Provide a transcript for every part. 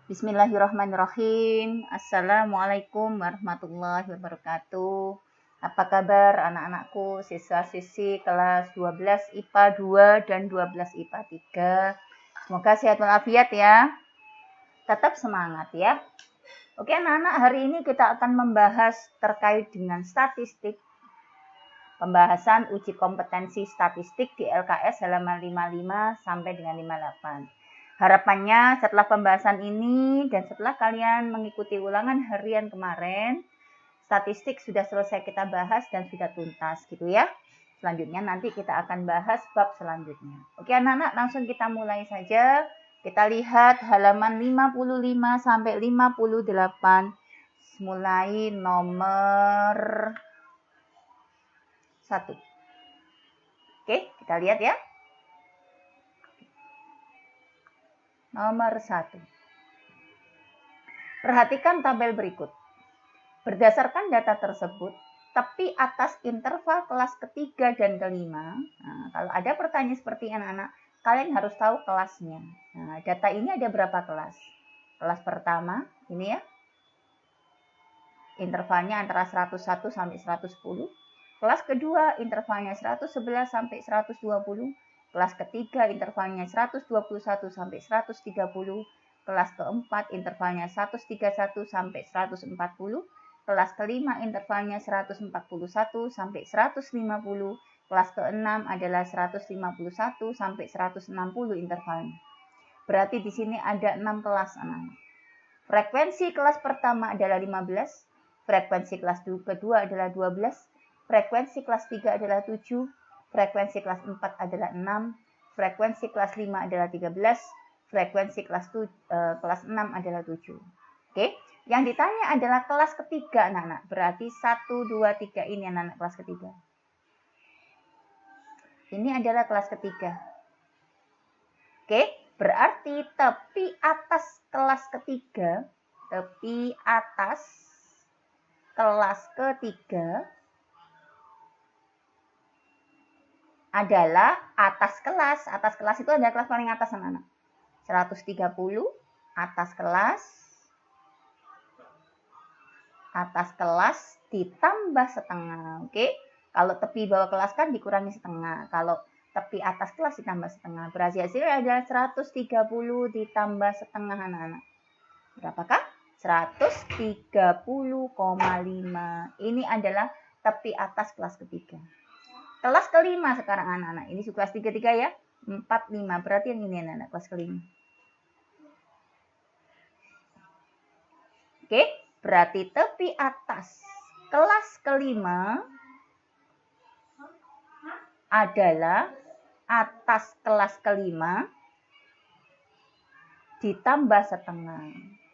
Bismillahirrahmanirrahim. Assalamualaikum warahmatullahi wabarakatuh. Apa kabar anak-anakku, siswa-siswi kelas 12 IPA 2 dan 12 IPA 3. Semoga sehat walafiat ya. Tetap semangat ya. Oke anak-anak, hari ini kita akan membahas terkait dengan statistik. Pembahasan uji kompetensi statistik di LKS halaman 55 sampai dengan 58. Harapannya setelah pembahasan ini dan setelah kalian mengikuti ulangan harian kemarin, statistik sudah selesai kita bahas dan sudah tuntas gitu ya. Selanjutnya nanti kita akan bahas bab selanjutnya. Oke anak-anak, langsung kita mulai saja. Kita lihat halaman 55 sampai 58. Mulai nomor 1. Oke, kita lihat ya. Nomor 1. Perhatikan tabel berikut. Berdasarkan data tersebut, tepi atas interval kelas ketiga dan kelima. Nah, kalau ada pertanyaan seperti anak-anak, kalian harus tahu kelasnya. Nah, data ini ada berapa kelas? Kelas pertama, ini ya. Intervalnya antara 101 sampai 110. Kelas kedua, intervalnya 111 sampai 120. Kelas ketiga intervalnya 121 sampai 130. Kelas keempat intervalnya 131 sampai 140. Kelas kelima intervalnya 141 sampai 150. Kelas keenam adalah 151 sampai 160 intervalnya. Berarti di sini ada 6 kelas anak-anak. Frekuensi kelas pertama adalah 15. Frekuensi kelas kedua adalah 12. Frekuensi kelas 3 adalah 7. Frekuensi kelas 4 adalah 6, frekuensi kelas 5 adalah 13, frekuensi kelas 6 adalah 7. Oke, yang ditanya adalah kelas ketiga anak-anak. Berarti 1, 2, 3 ini anak-anak kelas ketiga. Ini adalah kelas ketiga. Oke, berarti tepi atas kelas ketiga, tepi atas kelas ketiga adalah atas kelas. Atas kelas itu adalah kelas paling atas anak-anak. 130 atas kelas ditambah setengah. Oke. Kalau tepi bawah kelas kan dikurangi setengah. Kalau tepi atas kelas ditambah setengah. Berarti hasilnya adalah 130 ditambah setengah anak-anak. Berapakah? 130,5. Ini adalah tepi atas kelas ketiga. Kelas kelima sekarang anak-anak. Ini kelas 3 ya. 45. Berarti yang ini anak-anak kelas kelima. Oke. Berarti tepi atas kelas kelima adalah atas kelas kelima ditambah setengah.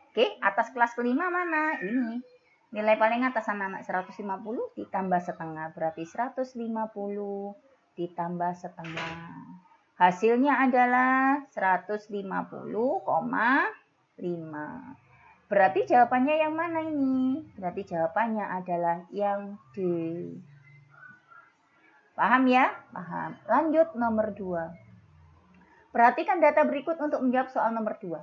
Oke. Atas kelas kelima mana? Ini. Nilai paling atas anak-anak 150 ditambah setengah. Berarti 150 ditambah setengah. Hasilnya adalah 150,5. Berarti jawabannya yang mana ini? Berarti jawabannya adalah yang D. Paham ya? Paham. Lanjut nomor 2. Perhatikan data berikut untuk menjawab soal nomor 2.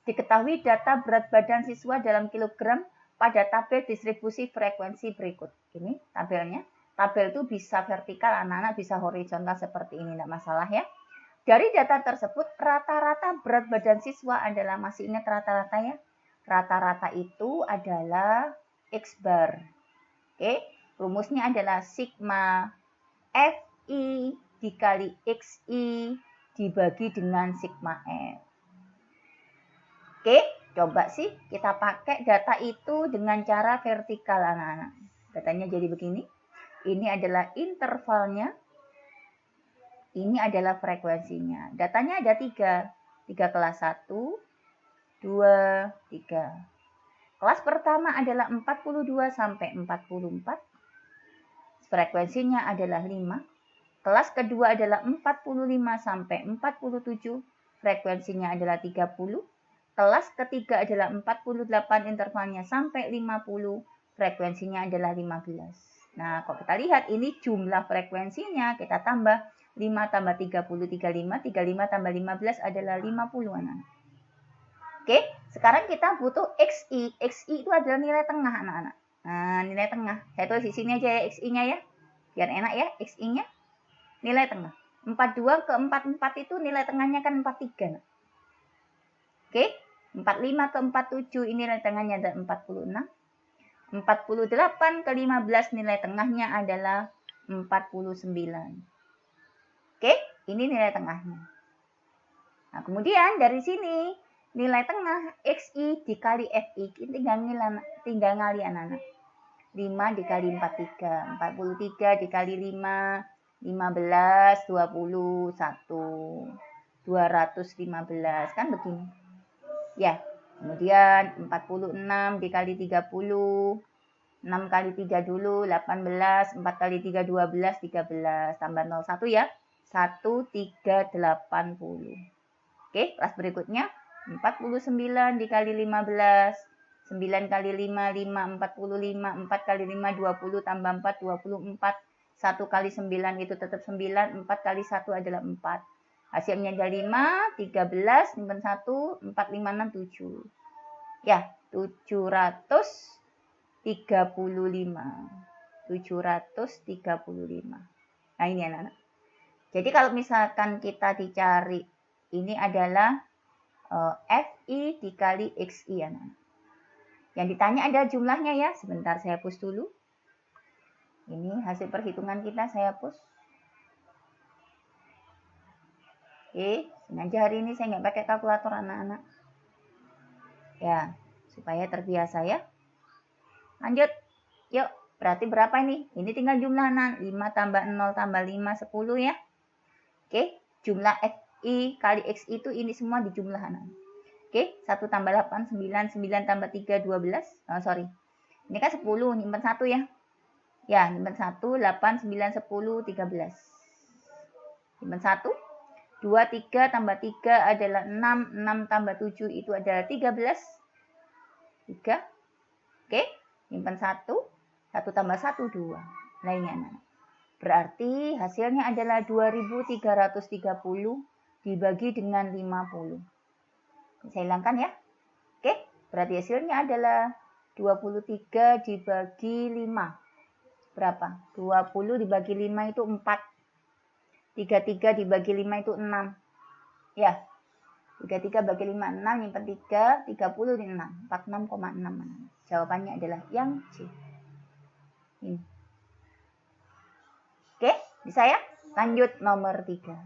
Diketahui data berat badan siswa dalam kilogram pada tabel distribusi frekuensi berikut. Ini tabelnya. Tabel itu bisa vertikal, anak-anak bisa horizontal seperti ini, tidak masalah ya. Dari data tersebut, rata-rata berat badan siswa adalah, masih ingat rata-rata ya? Rata-rata itu adalah X bar. Oke, rumusnya adalah sigma FI dikali XI dibagi dengan sigma F. Oke. Coba sih kita pakai data itu dengan cara vertikal anak-anak. Datanya jadi begini. Ini adalah intervalnya. Ini adalah frekuensinya. Datanya ada 3. 3 kelas 1, 2, 3. Kelas pertama adalah 42 sampai 44. Frekuensinya adalah 5. Kelas kedua adalah 45 sampai 47. Frekuensinya adalah 30. Kelas ketiga adalah 48, intervalnya sampai 50, frekuensinya adalah 15. Nah, kalau kita lihat ini jumlah frekuensinya, kita tambah 5 tambah 30, 35, 35 tambah 15 adalah 50 anak. Oke, Sekarang kita butuh XI. XI itu adalah nilai tengah, anak-anak. Nah, nilai tengah. Saya tulis di sini aja ya XI-nya ya. Biar enak ya, XI-nya. Nilai tengah. 42 ke 44 itu nilai tengahnya kan 43. Nah. Oke, 45 ke 47 ini nilai tengahnya adalah 46. 48 ke 15 nilai tengahnya adalah 49. Oke, ini nilai tengahnya. Nah, kemudian dari sini nilai tengah XI dikali FI, tinggal ngali anak-anak. 5 dikali 43, 43 dikali 5, 15, 20, 1, 215, kan begini. Ya, kemudian 46 dikali 30, 6 kali 3 dulu, 18, 4 kali 3, 12, 13, tambah 01 ya, 1380. Oke, kelas berikutnya, 49 dikali 15, 9 kali 5, 5, 45, 4 kali 5, 20, tambah 4, 24, 1 kali 9 itu tetap 9, 4 kali 1 adalah 4. Hasilnya ada 5, 13, simpan 1, 4, 5, 6, 7. Ya, 735. 735. Nah, ini anak-anak. Jadi kalau misalkan kita dicari, ini adalah FI dikali XI anak-anak. Yang ditanya adalah jumlahnya ya. Sebentar saya hapus dulu. Ini hasil perhitungan kita saya hapus. Oke, sengaja hari ini saya nggak pakai kalkulator anak-anak. Ya, supaya terbiasa ya. Lanjut. Yuk, berarti berapa ini? Ini tinggal jumlah anak. 5 tambah 0 tambah 5, 10 ya. Oke, jumlah FI kali X itu ini semua dijumlah anak. Oke, 1 tambah 8, 9, 9 tambah 3, 12. Oh, sorry. Ini kan 10, nyimpan 1 ya. Ya, nyimpan 1, 8, 9, 10, 13. Nyimpan 1. 2, 3 tambah 3 adalah 6, 6 tambah 7 itu adalah 13. 3. Oke, nyimpan 1. 1 tambah 1, 2. Nah ini anak. Berarti hasilnya adalah 2330 dibagi dengan 50. Saya hilangkan ya. Oke, berarti hasilnya adalah 23 dibagi 5. Berapa? 20 dibagi 5 itu 4. 33 dibagi 5 itu 6. Ya. 33 bagi 5, 6. Nyimpan 3. 30 di 6. 46,6. Jawabannya adalah yang C. Ini. Oke, bisa ya? Lanjut nomor 3.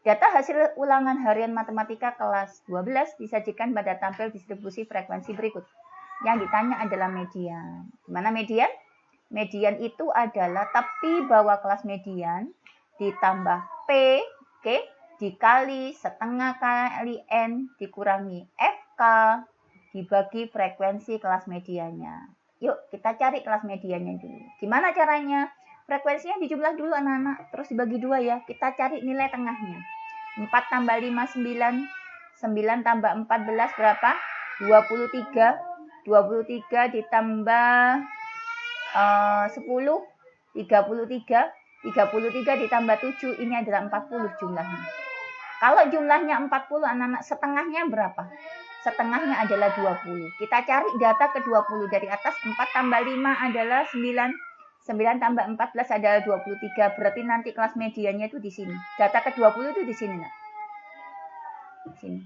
Data hasil ulangan harian matematika kelas 12 disajikan pada tabel distribusi frekuensi berikut. Yang ditanya adalah median. Gimana median? Median itu adalah tepi bawah kelas median ditambah P, oke, dikali setengah kali N dikurangi FK dibagi frekuensi kelas mediannya. Yuk kita cari kelas mediannya dulu. Gimana caranya? Frekuensinya dijumlah dulu anak-anak, terus dibagi 2 ya. Kita cari nilai tengahnya. 4 tambah 5, 9. 9 tambah 14 berapa? 23. 23 ditambah 10. 33. 33 ditambah 7, ini adalah 40 jumlahnya. Kalau jumlahnya 40, anak-anak setengahnya berapa? Setengahnya adalah 20. Kita cari data ke 20 dari atas. 4 tambah 5 adalah 9. 9 tambah 14 adalah 23. Berarti nanti kelas mediannya itu di sini. Data ke 20 itu di sini. Nak. Sini.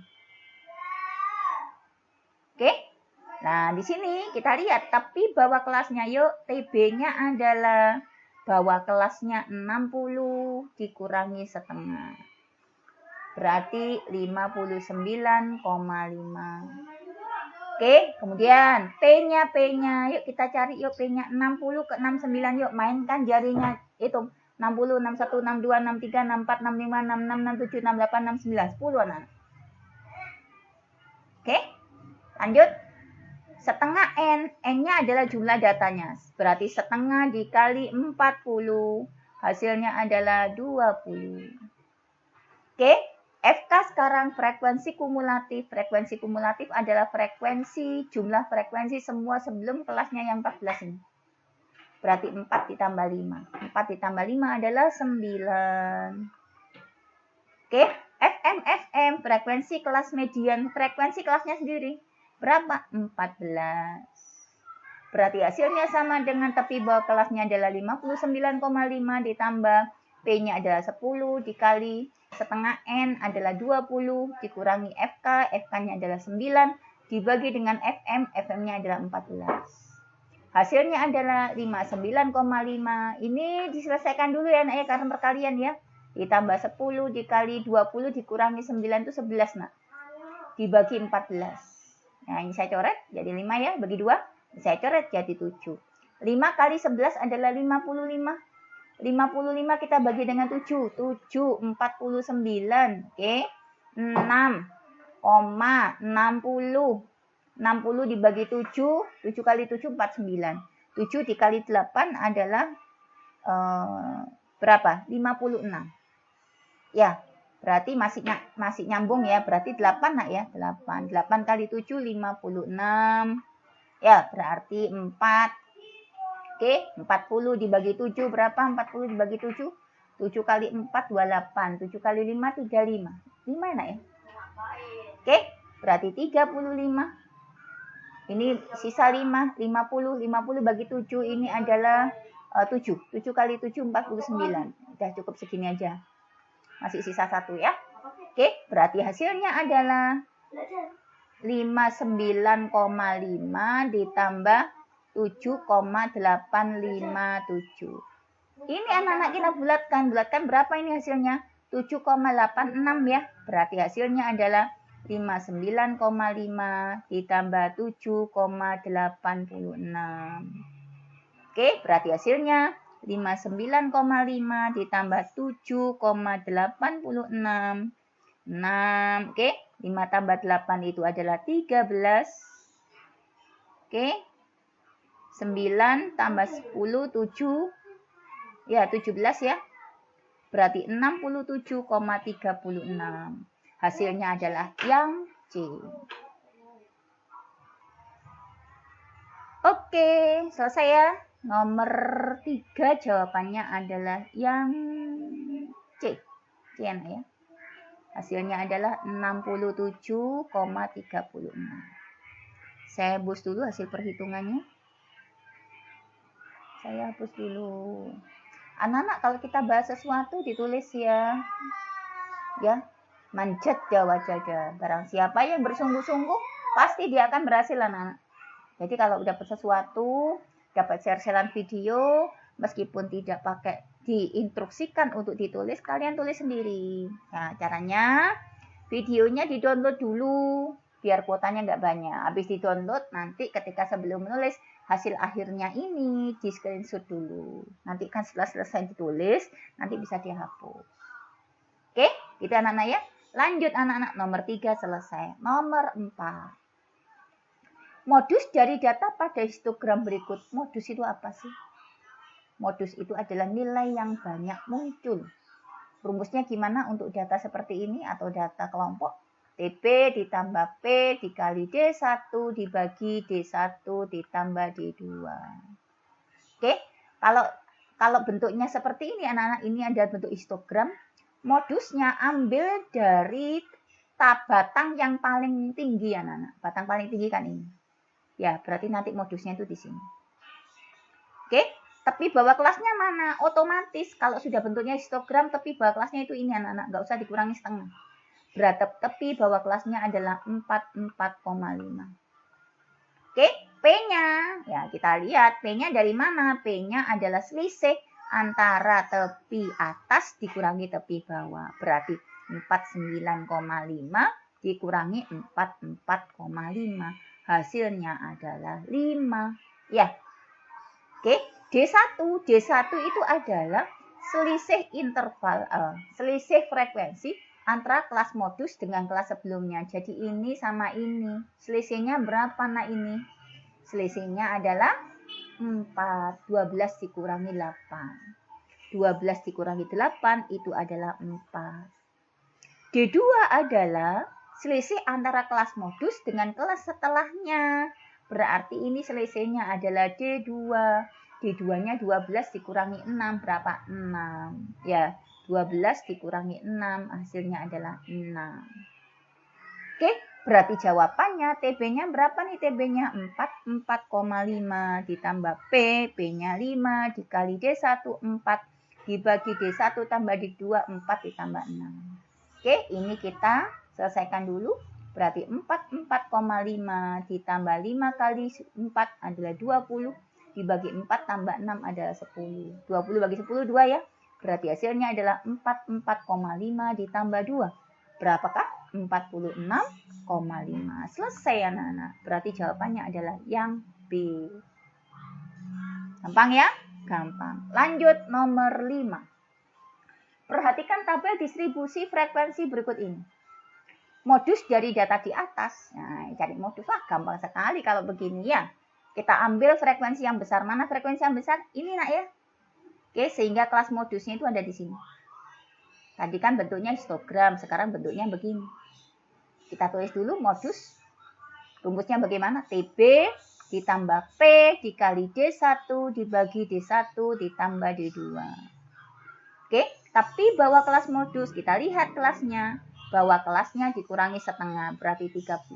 Oke. Nah, di sini kita lihat. Tapi bawah kelasnya yuk. TB-nya adalah bawah kelasnya 60 dikurangi setengah. Berarti 59,5. Oke, kemudian P-nya. Yuk kita cari yuk P-nya. 60 ke 69 yuk. Mainkan jarinya. Hitung. 60, 61, 62, 63, 64, 65, 66, 67, 68, 69. 10 anak. Oke, lanjut. Setengah N, N-nya adalah jumlah datanya. Berarti setengah dikali 40, hasilnya adalah 20. Oke, FK sekarang frekuensi kumulatif. Frekuensi kumulatif adalah frekuensi, jumlah frekuensi semua sebelum kelasnya yang 14 ini. Berarti 4 ditambah 5. 4 ditambah 5 adalah 9. Oke, FM, frekuensi kelas median, frekuensi kelasnya sendiri. Berapa? 14. Berarti hasilnya sama dengan tepi bawah kelasnya adalah 59,5 ditambah P-nya adalah 10 dikali setengah N adalah 20 dikurangi FK, FK-nya adalah 9 dibagi dengan FM, FM-nya adalah 14. Hasilnya adalah 59,5. Ini diselesaikan dulu ya nak ya, karena perkalian ya. Ditambah 10 dikali 20 dikurangi 9 itu 11 nak. Dibagi 14. Nah ini saya coret jadi 5 ya, bagi 2. Saya coret jadi 7. 5 kali 11 adalah 55. 55 kita bagi dengan 7. 7, 49. Oke. 6, 60. 60 dibagi 7. 7 kali 7, 49. 7 dikali 8 adalah berapa? 56. Ya, berarti masih nyambung ya. Berarti 8 nak ya. 8 kali 7, 56. Ya, berarti 4. Oke, 40 dibagi 7 berapa? 40 dibagi 7. 7 kali 4, 28. 7 kali 5, 35. 5 enak ya? Oke, berarti 35. Ini sisa 5. 50 bagi 7 ini adalah 7. 7 kali 7, 49. Udah cukup segini aja. Masih sisa 1 ya. Oke, berarti hasilnya adalah 59,5 ditambah 7,857. Ini anak-anak kita bulatkan. Bulatkan berapa ini hasilnya? 7,86 ya. Berarti hasilnya adalah 59,5 ditambah 7,86. Oke, berarti hasilnya 59,5 ditambah 7,86. 6, oke. 5 tambah 8 itu adalah 13. Oke. 9 tambah 10, 7. Ya, 17 ya. Berarti 67,36. Hasilnya adalah yang C. Oke, selesai ya. Nomor 3 jawabannya adalah yang C. C ya. Hasilnya adalah 67,36. Saya hapus dulu hasil perhitungannya. Saya hapus dulu. Anak-anak kalau kita bahas sesuatu ditulis ya. Ya, manjat jawab jaga. Barang siapa yang bersungguh-sungguh, pasti dia akan berhasil anak-anak. Jadi kalau dapat sesuatu, dapat share-sharean video, meskipun tidak pakai diinstruksikan untuk ditulis, kalian tulis sendiri. Nah, caranya videonya di-download dulu biar kuotanya nggak banyak. Habis di-download, nanti ketika sebelum menulis hasil akhirnya ini di screenshot dulu. Nanti kan setelah selesai ditulis, nanti bisa dihapus. Oke, itu anak-anak ya. Lanjut anak-anak, nomor 3 selesai. Nomor 4. Modus dari data pada histogram berikut. Modus itu apa sih? Modus itu adalah nilai yang banyak muncul. Rumusnya gimana untuk data seperti ini atau data kelompok? TP ditambah P dikali D1 dibagi D1 ditambah D2. Oke, kalau bentuknya seperti ini anak-anak, ini adalah bentuk histogram. Modusnya ambil dari batang yang paling tinggi anak-anak. Batang paling tinggi kan ini. Ya, berarti nanti modusnya itu di sini. Oke, tepi bawah kelasnya mana? Otomatis kalau sudah bentuknya histogram, tepi bawah kelasnya itu ini anak-anak, nggak usah dikurangi setengah. Berarti tepi bawah kelasnya adalah 44,5. Oke, P-nya, ya kita lihat P-nya dari mana? P-nya adalah selisih antara tepi atas dikurangi tepi bawah. Berarti 49,5 dikurangi 44,5. Hasilnya adalah 5. Ya. Oke, D1 itu adalah selisih interval, selisih frekuensi antara kelas modus dengan kelas sebelumnya. Jadi ini sama ini. Selisihnya berapa nak ini? Selisihnya adalah 4. 12 dikurangi 8. 12 dikurangi 8 itu adalah 4. D2 adalah selisih antara kelas modus dengan kelas setelahnya. Berarti ini selisihnya adalah D2. D2-nya 12 dikurangi 6 berapa? 6. Ya, 12 dikurangi 6, hasilnya adalah 6. Oke, berarti jawabannya TB-nya berapa nih TB-nya? 4,5 ditambah P, P-nya 5 dikali D1, 4 dibagi D1 tambah D2, 4 ditambah 6. Oke, ini kita selesaikan dulu. Berarti 4,5 ditambah 5 kali 4 adalah 20. Dibagi 4 tambah 6 adalah 10. 20 bagi 10, 2 ya. Berarti hasilnya adalah 4,5 ditambah 2. Berapakah? 46,5. Selesai anak-anak. Berarti jawabannya adalah yang B. Gampang ya? Gampang. Lanjut nomor 5. Perhatikan tabel distribusi frekuensi berikut ini. Modus dari data di atas. Nah, cari modus. Wah, gampang sekali kalau begini ya. Kita ambil frekuensi yang besar. Mana frekuensi yang besar? Ini nak ya. Oke, sehingga kelas modusnya itu ada di sini. Tadi kan bentuknya histogram, sekarang bentuknya begini. Kita tulis dulu modus. Rumusnya bagaimana? TB ditambah P dikali D1 dibagi D1 ditambah D2. Oke, tapi bawa kelas modus. Kita lihat kelasnya. Bahwa kelasnya dikurangi setengah, berarti 31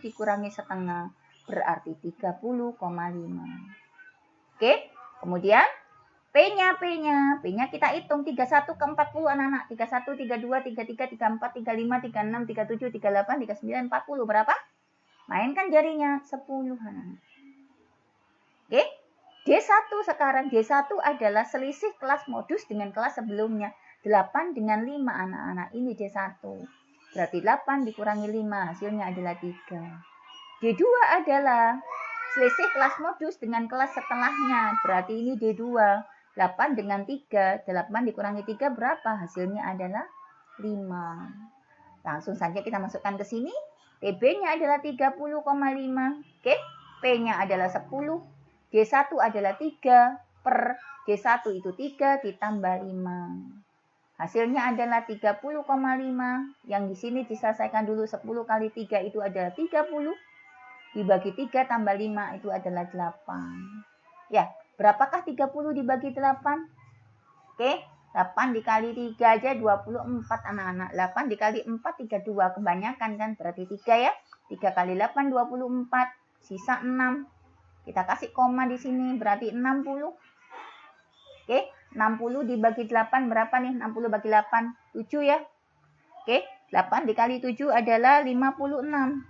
dikurangi setengah, berarti 30,5. Oke, kemudian P-nya kita hitung 31 ke 40 anak-anak. 31, 32, 33, 34, 35, 36, 37, 38, 39, 40. Berapa? Mainkan jarinya, 10 anak-anak. Oke, D1 sekarang. D1 adalah selisih kelas modus dengan kelas sebelumnya. 8 dengan 5 anak-anak. Ini D1. Berarti 8 dikurangi 5, hasilnya adalah 3. D2 adalah selisih kelas modus dengan kelas setelahnya. Berarti ini D2. 8 dengan 3, 8 dikurangi 3 berapa? Hasilnya adalah 5. Langsung saja kita masukkan ke sini. TB-nya adalah 30,5. Oke, P-nya adalah 10. D1 adalah 3 per D1 itu 3 ditambah 5. Hasilnya adalah 30,5. Yang di sini diselesaikan dulu. 10 kali 3 itu adalah 30. Dibagi 3 tambah 5 itu adalah 8. Ya, berapakah 30 dibagi 8? Oke, 8 dikali 3 aja 24 anak-anak. 8 dikali 4, 32. Kebanyakan kan, berarti 3 ya. 3 kali 8, 24. Sisa 6. Kita kasih koma di sini, berarti 60. Oke, 60 dibagi 8 berapa nih? 60 bagi 8, 7 ya. Oke, 8 dikali 7 adalah 56.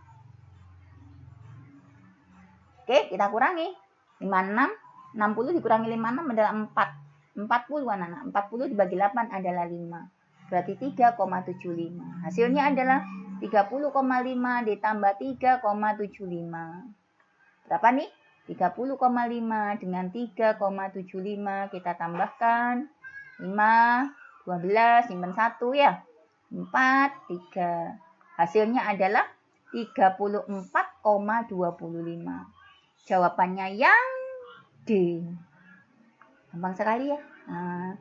Oke, kita kurangi. 56, 60 dikurangi 56 adalah 4. 40 anak-anak. 40 dibagi 8 adalah 5. Berarti 3,75. Hasilnya adalah 30,5 ditambah 3,75. Berapa nih? 30,5 dengan 3,75 kita tambahkan 5, 12, simpan 1 ya. 4, 3. Hasilnya adalah 34,25. Jawabannya yang D. Gampang sekali ya. Nah,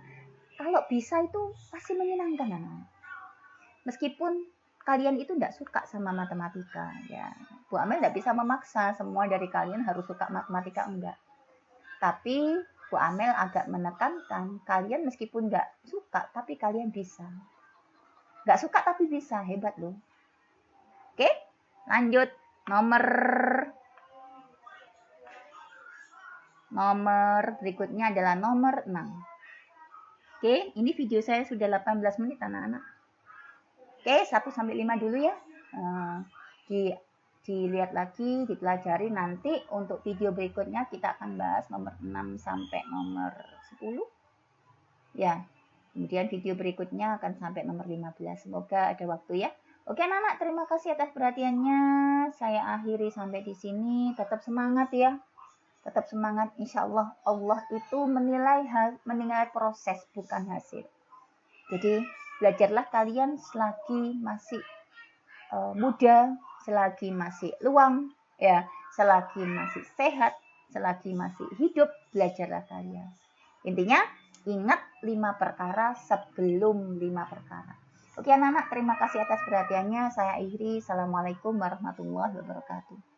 kalau bisa itu pasti menyenangkan anak. Meskipun kalian itu tidak suka sama matematika ya. Bu Amel tidak bisa memaksa semua dari kalian harus suka matematika, enggak. Tapi Bu Amel agak menekankan kalian meskipun tidak suka tapi kalian bisa. Nggak suka tapi bisa, hebat loh. Oke, lanjut nomor berikutnya adalah nomor 6. Oke, ini video saya sudah 18 menit anak-anak. Oke, 1-5 dulu ya. Dilihat lagi, dipelajari. Nanti untuk video berikutnya kita akan bahas nomor 6 sampai nomor 10. Ya, kemudian video berikutnya akan sampai nomor 15. Semoga ada waktu ya. Oke anak-anak, terima kasih atas perhatiannya. Saya akhiri sampai di sini. Tetap semangat ya. Tetap semangat. Insya Allah, Allah itu menilai proses bukan hasil. Jadi belajarlah kalian selagi masih muda, selagi masih luang, ya, selagi masih sehat, selagi masih hidup, belajarlah kalian. Intinya ingat 5 perkara sebelum 5 perkara. Oke anak-anak, terima kasih atas perhatiannya. Saya akhiri. Assalamualaikum warahmatullahi wabarakatuh.